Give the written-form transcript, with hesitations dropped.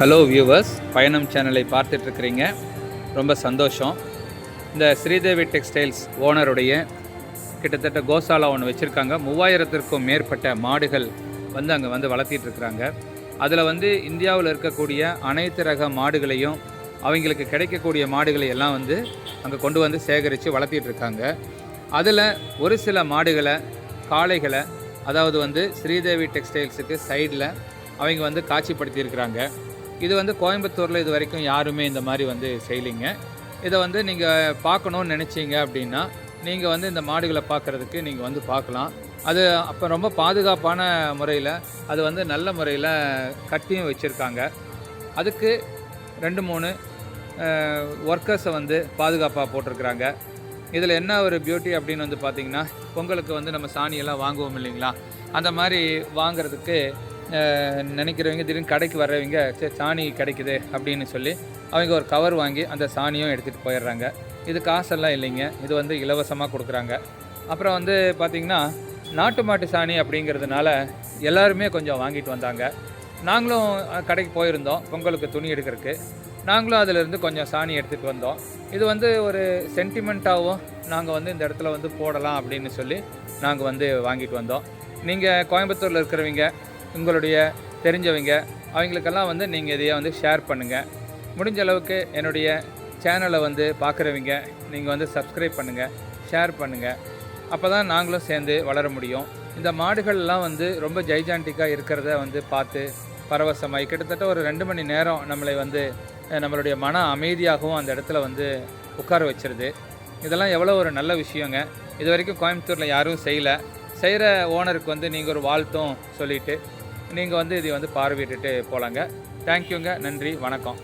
Hello viewers, பயணம் சேனலை பார்த்துட்ருக்கிறீங்க. ரொம்ப சந்தோஷம். இந்த ஸ்ரீதேவி டெக்ஸ்டைல்ஸ் ஓனருடைய கிட்டத்தட்ட கோசாலா ஒன்று வச்சுருக்காங்க. 3000த்திற்கும் மேற்பட்ட மாடுகள் அங்கே வளர்த்திட்ருக்குறாங்க. அதில் இந்தியாவில் இருக்கக்கூடிய அனைத்து ரக மாடுகளையும் அவங்களுக்கு கிடைக்கக்கூடிய மாடுகளை எல்லாம் அங்கே கொண்டு சேகரித்து வளர்த்திட்ருக்காங்க. அதில் ஒரு சில மாடுகளை, காளைகளை, அதாவது ஸ்ரீதேவி டெக்ஸ்டைல்ஸுக்கு சைடில் அவங்க காட்சிப்படுத்தியிருக்கிறாங்க. இது கோயம்புத்தூரில் இது வரைக்கும் யாருமே இந்த மாதிரி செய்யலைங்க. இதை நீங்கள் பார்க்கணுன்னு நினச்சிங்க அப்படின்னா நீங்கள் இந்த மாடுகளை பார்க்குறதுக்கு நீங்கள் பார்க்கலாம். அது அப்போ ரொம்ப பாதுகாப்பான முறையில் அது நல்ல முறையில் கட்டியும் வச்சுருக்காங்க. அதுக்கு 2-3 ஒர்க்கர்ஸை பாதுகாப்பாக போட்டிருக்கிறாங்க. இதில் என்ன ஒரு பியூட்டி அப்படின்னு பார்த்திங்கன்னா, பொங்கலுக்கு நம்ம சாணியெல்லாம் வாங்குவோம் இல்லைங்களா, அந்த மாதிரி வாங்கிறதுக்கு நினைக்கிறவங்க திடீர்னு கடைக்கு வர்றவங்க சரி சாணி கிடைக்குது அப்படின்னு சொல்லி அவங்க ஒரு கவர் வாங்கி அந்த சாணியும் எடுத்துகிட்டு போயிடுறாங்க. இது காசெல்லாம் இல்லைங்க, இது இலவசமாக கொடுக்குறாங்க. அப்புறம் பார்த்திங்கன்னா நாட்டு மாட்டு சாணி அப்படிங்கிறதுனால எல்லாருமே கொஞ்சம் வாங்கிட்டு வந்தாங்க. நாங்களும் கடைக்கு போயிருந்தோம் பொங்கலுக்கு துணி எடுக்கிறதுக்கு. நாங்களும் அதிலிருந்து கொஞ்சம் சாணி எடுத்துகிட்டு வந்தோம். இது ஒரு சென்டிமெண்ட்டாகவும் நாங்கள் இந்த இடத்துல போடலாம் அப்படின்னு சொல்லி நாங்கள் வாங்கிட்டு வந்தோம். நீங்கள் கோயம்புத்தூரில் இருக்கிறவங்க, உங்களுடைய தெரிஞ்சவங்க, அவங்களுக்கெல்லாம் நீங்கள் இதையே ஷேர் பண்ணுங்கள். முடிஞ்ச அளவுக்கு என்னுடைய சேனலை பார்க்குறவங்க நீங்கள் சப்ஸ்கிரைப் பண்ணுங்கள், ஷேர் பண்ணுங்கள். அப்போ தான் நாங்களும் சேர்ந்து வளர முடியும். இந்த மாடுகள்லாம் ரொம்ப ஜைஜாண்டிக்காக இருக்கிறத பார்த்து பரவசமாகி கிட்டத்தட்ட ஒரு 2 மணி நேரம் நம்மளை நம்மளுடைய மன அமைதியாகவும் அந்த இடத்துல உட்கார வச்சிருது. இதெல்லாம் எவ்வளோ ஒரு நல்ல விஷயங்க. இது வரைக்கும் கோயம்புத்தூரில் யாரும் செய்யலை. செய்கிற ஓனருக்கு நீங்கள் ஒரு வாழ்த்தும் சொல்லிவிட்டு நீங்கள் இதை பார்வையிட்டுட்டு போகலாங்க. தேங்க்யூங்க. நன்றி, வணக்கம்.